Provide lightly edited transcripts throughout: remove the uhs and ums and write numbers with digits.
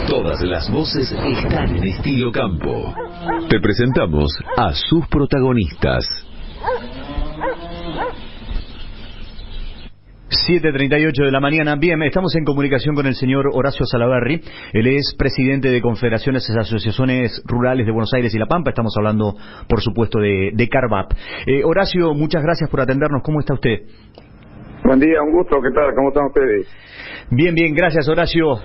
Todas las voces están en Estilo Campo. Te presentamos a sus protagonistas. 7:38 de la mañana. Bien, estamos en comunicación con el señor Horacio Salaverry. Él es presidente de Confederaciones y Asociaciones Rurales de Buenos Aires y La Pampa. Estamos hablando, por supuesto, de CARVAP. Horacio, muchas gracias por atendernos. ¿Cómo está usted? Buen día, un gusto. ¿Qué tal? ¿Cómo están ustedes? Bien, bien, gracias, Horacio.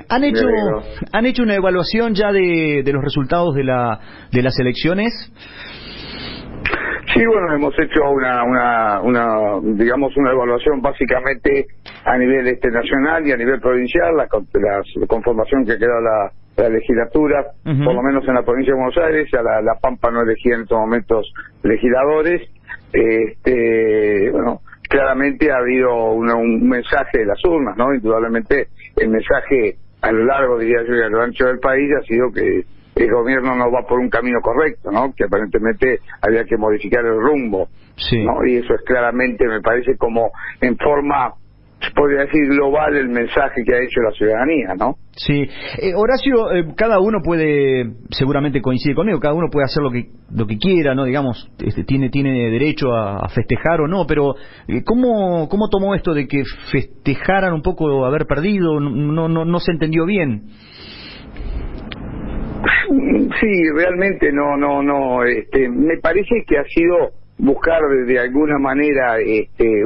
¿Han hecho una evaluación ya de los resultados de las elecciones? Sí, bueno, hemos hecho una evaluación básicamente a nivel nacional y a nivel provincial, la conformación que quedó la legislatura, por lo menos en la provincia de Buenos Aires. Ya la Pampa no elegía en estos momentos legisladores. Bueno, claramente ha habido un mensaje de las urnas, ¿no? Indudablemente el mensaje a lo largo, diría yo, y a lo ancho del país ha sido que el gobierno no va por un camino correcto, ¿no? Que aparentemente había que modificar el rumbo, sí, ¿no? Y eso es claramente, me parece, como en forma, podría decir, global el mensaje que ha hecho la ciudadanía, ¿no? Sí. Horacio, cada uno puede, seguramente coincide conmigo, cada uno puede hacer lo que quiera, ¿no? Digamos, tiene derecho a festejar o no, pero ¿cómo tomó esto de que festejaran un poco haber perdido? No se entendió bien. Sí, realmente me parece que ha sido buscar de alguna manera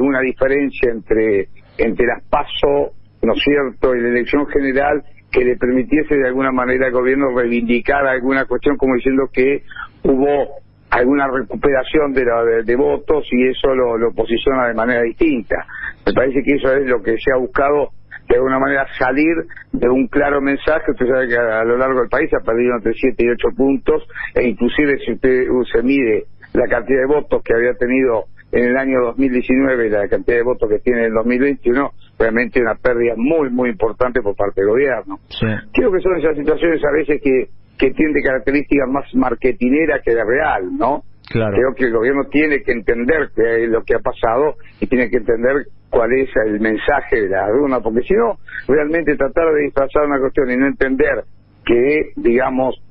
una diferencia entre las PASO, ¿no es cierto?, y la elección general, que le permitiese de alguna manera al gobierno reivindicar alguna cuestión, como diciendo que hubo alguna recuperación de votos, y eso lo posiciona de manera distinta. Me parece que eso es lo que se ha buscado, de alguna manera, salir de un claro mensaje. Usted sabe que a lo largo del país ha perdido entre 7 y 8 puntos, e inclusive si usted se mide la cantidad de votos que había tenido en el año 2019 y la cantidad de votos que tiene en el 2021, realmente una pérdida muy, muy importante por parte del gobierno. Sí. Creo que son esas situaciones a veces que tienen características más marketineras que de real, ¿no? Claro. Creo que el gobierno tiene que entender lo que ha pasado y tiene que entender cuál es el mensaje de la urna, porque si no, realmente tratar de disfrazar una cuestión y no entender que, digamos,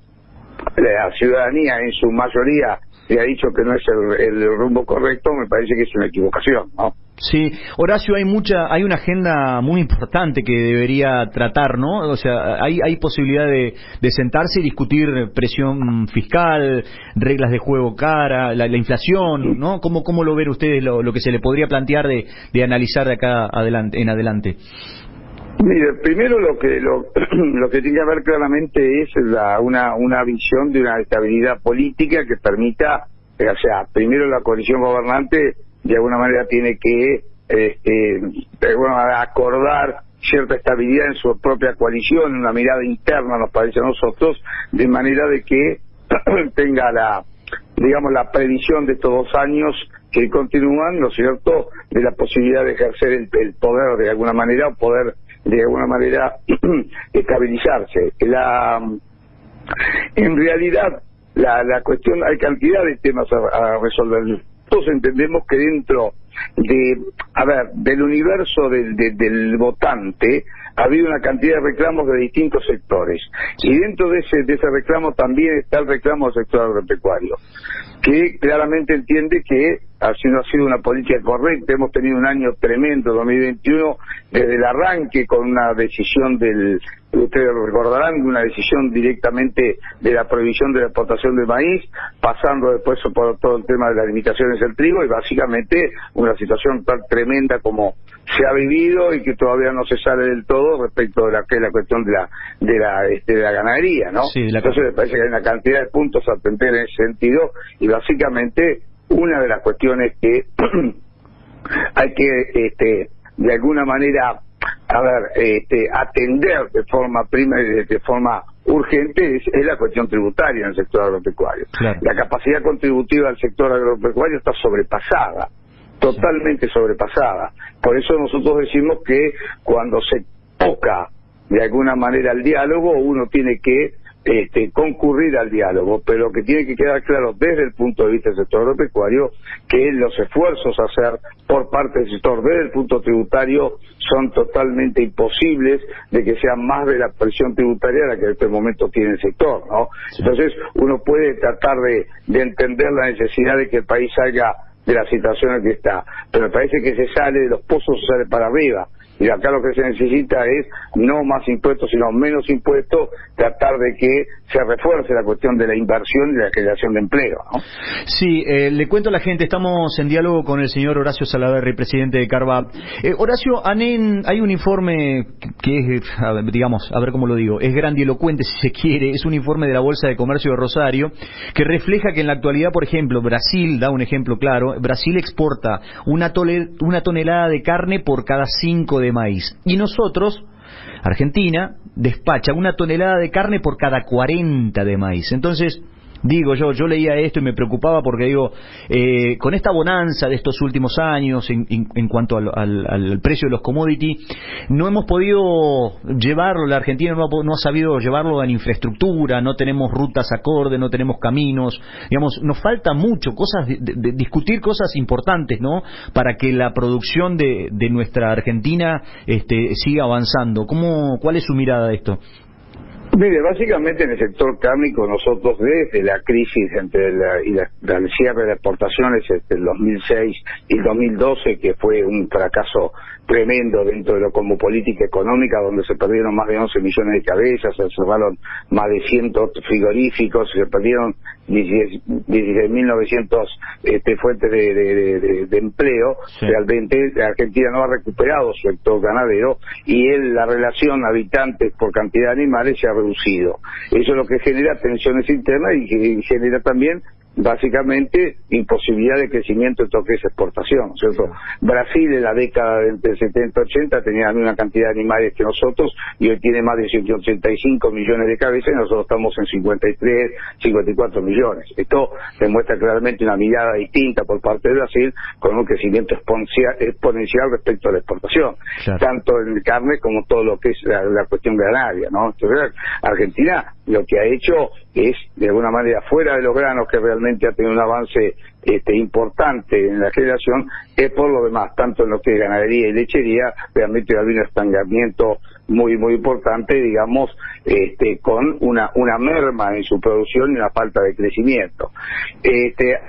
la ciudadanía en su mayoría le ha dicho que no es el rumbo correcto, me parece que es una equivocación, ¿no? Sí, Horacio, hay una agenda muy importante que debería tratar, ¿no? O sea, hay posibilidad de sentarse y discutir presión fiscal, reglas de juego cara, la inflación, ¿no? ¿Cómo lo ven ustedes lo que se le podría plantear de analizar de acá en adelante? Mire, primero lo que tiene que haber claramente es una visión de una estabilidad política que permita, o sea, primero la coalición gobernante de alguna manera tiene que acordar cierta estabilidad en su propia coalición, una mirada interna, nos parece a nosotros, de manera de que tenga la previsión de estos 2 años que continúan, ¿no es cierto?, de la posibilidad de ejercer el poder de alguna manera, o poder de alguna manera estabilizarse. En realidad, la cuestión, hay cantidad de temas a resolver. Todos entendemos que dentro del universo del votante ha habido una cantidad de reclamos de distintos sectores, y dentro de ese reclamo también está el reclamo del sector agropecuario, que claramente entiende que ha sido una política correcta. Hemos tenido un año tremendo, 2021, desde el arranque, con una decisión ustedes lo recordarán, una decisión directamente de la prohibición de la exportación de maíz, pasando después por todo el tema de las limitaciones del trigo, y básicamente una situación tan tremenda como se ha vivido y que todavía no se sale del todo respecto de la cuestión de la ganadería, ¿no? Sí, entonces me parece que hay una cantidad de puntos a atender en ese sentido, y básicamente una de las cuestiones que hay que de alguna manera atender de forma urgente es la cuestión tributaria en el sector agropecuario. Claro. La capacidad contributiva del sector agropecuario está sobrepasada, totalmente sobrepasada. Por eso nosotros decimos que cuando se toca de alguna manera el diálogo, uno tiene que concurrir al diálogo, pero lo que tiene que quedar claro desde el punto de vista del sector agropecuario, que los esfuerzos a hacer por parte del sector desde el punto tributario son totalmente imposibles de que sea más de la presión tributaria la que en este momento tiene el sector, ¿no? Sí. Entonces uno puede tratar de entender la necesidad de que el país salga de la situación en que está, pero me parece que se sale de los pozos, se sale para arriba. Y acá lo que se necesita es no más impuestos, sino menos impuestos, tratar de que se refuerce la cuestión de la inversión y la creación de empleo, ¿no? Sí, le cuento a la gente, estamos en diálogo con el señor Horacio Salaverry, presidente de Carvap. Horacio, hay un informe que es, digamos, a ver cómo lo digo, es grandilocuente si se quiere, es un informe de la Bolsa de Comercio de Rosario, que refleja que en la actualidad, por ejemplo, Brasil, da un ejemplo claro, Brasil exporta una tonelada de carne por cada 5 de maíz. Y nosotros, Argentina, despacha una tonelada de carne por cada 40 de maíz. Entonces, digo yo leía esto y me preocupaba porque digo, con esta bonanza de estos últimos años en cuanto al precio de los commodities, no hemos podido llevarlo, la Argentina no ha sabido llevarlo en infraestructura, no tenemos rutas acorde, no tenemos caminos, digamos, nos falta mucho, cosas de discutir cosas importantes, ¿no? Para que la producción de nuestra Argentina siga avanzando. ¿Cuál es su mirada de esto? Mire, básicamente en el sector cárnico nosotros desde la crisis el cierre de exportaciones entre el 2006 y el 2012, que fue un fracaso tremendo dentro de lo como política económica, donde se perdieron más de 11 millones de cabezas, se cerraron más de 100 frigoríficos, se perdieron 16.900 fuentes de empleo. Sí. Realmente la Argentina no ha recuperado su sector ganadero y la relación habitantes por cantidad de animales se ha reducido. Eso es lo que genera tensiones internas y genera también básicamente imposibilidad de crecimiento en todo lo que es exportación, ¿cierto? Brasil en la década del 70-80 tenía la misma cantidad de animales que nosotros y hoy tiene más de 185 millones de cabezas y nosotros estamos en 53, 54 millones. Esto demuestra claramente una mirada distinta por parte de Brasil con un crecimiento exponencial respecto a la exportación, claro, tanto en carne como todo lo que es la cuestión granaria, ¿no? Entonces, Argentina lo que ha hecho es, de alguna manera, fuera de los granos, que realmente ha tenido un avance importante en la generación, es por lo demás, tanto en lo que es ganadería y lechería, realmente ha habido un estancamiento muy importante, digamos, con una merma en su producción y una falta de crecimiento.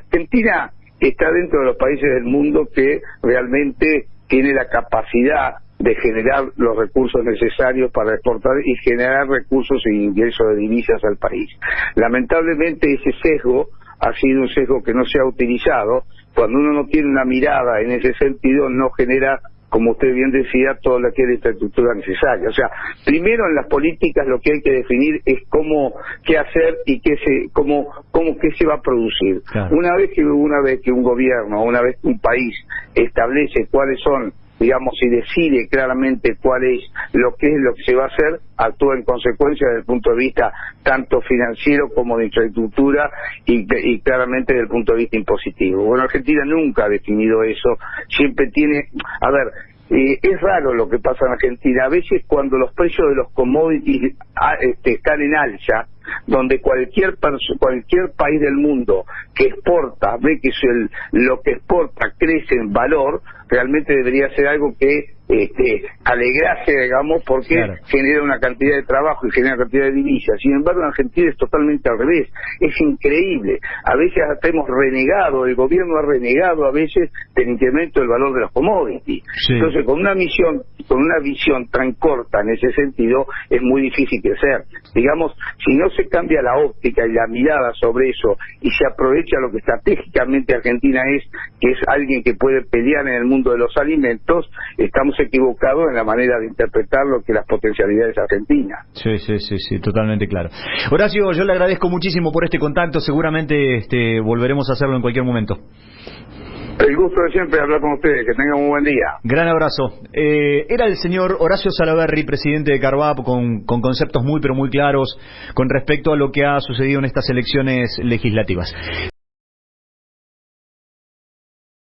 Argentina está dentro de los países del mundo que realmente tiene la capacidad de generar los recursos necesarios para exportar y generar recursos e ingresos de divisas al país. Lamentablemente ese sesgo ha sido un sesgo que no se ha utilizado. Cuando uno no tiene una mirada en ese sentido, no genera, como usted bien decía, toda la que es la infraestructura necesaria. O sea, primero en las políticas lo que hay que definir es qué hacer y qué se va a producir. Claro. Una vez que un gobierno, una vez que un país establece cuáles son, digamos, y decide claramente cuál es lo que se va a hacer, actúa en consecuencia desde el punto de vista tanto financiero como de infraestructura y claramente desde el punto de vista impositivo. Bueno, Argentina nunca ha definido eso, siempre tiene, es raro lo que pasa en Argentina. A veces cuando los precios de los commodities están en alza, donde cualquier país del mundo que exporta ve que lo que exporta crece en valor, realmente debería ser algo que alegrarse, digamos, porque claro, genera una cantidad de trabajo y genera una cantidad de divisas. Sin embargo, en Argentina es totalmente al revés. Es increíble. A veces hasta hemos renegado, el gobierno ha renegado a veces del incremento del valor de los commodities. Sí. Entonces, con una visión tan corta en ese sentido, es muy difícil crecer. Digamos, si no se cambia la óptica y la mirada sobre eso y se aprovecha lo que estratégicamente Argentina que es alguien que puede pelear en el mundo de los alimentos, estamos equivocados en la manera de interpretar lo que las potencialidades argentinas. Sí, totalmente claro. Horacio, yo le agradezco muchísimo por este contacto, seguramente volveremos a hacerlo en cualquier momento. El gusto de siempre hablar con ustedes, que tengan un buen día. Gran abrazo. Era el señor Horacio Salaverry, presidente de Carvap, con conceptos muy pero muy claros con respecto a lo que ha sucedido en estas elecciones legislativas.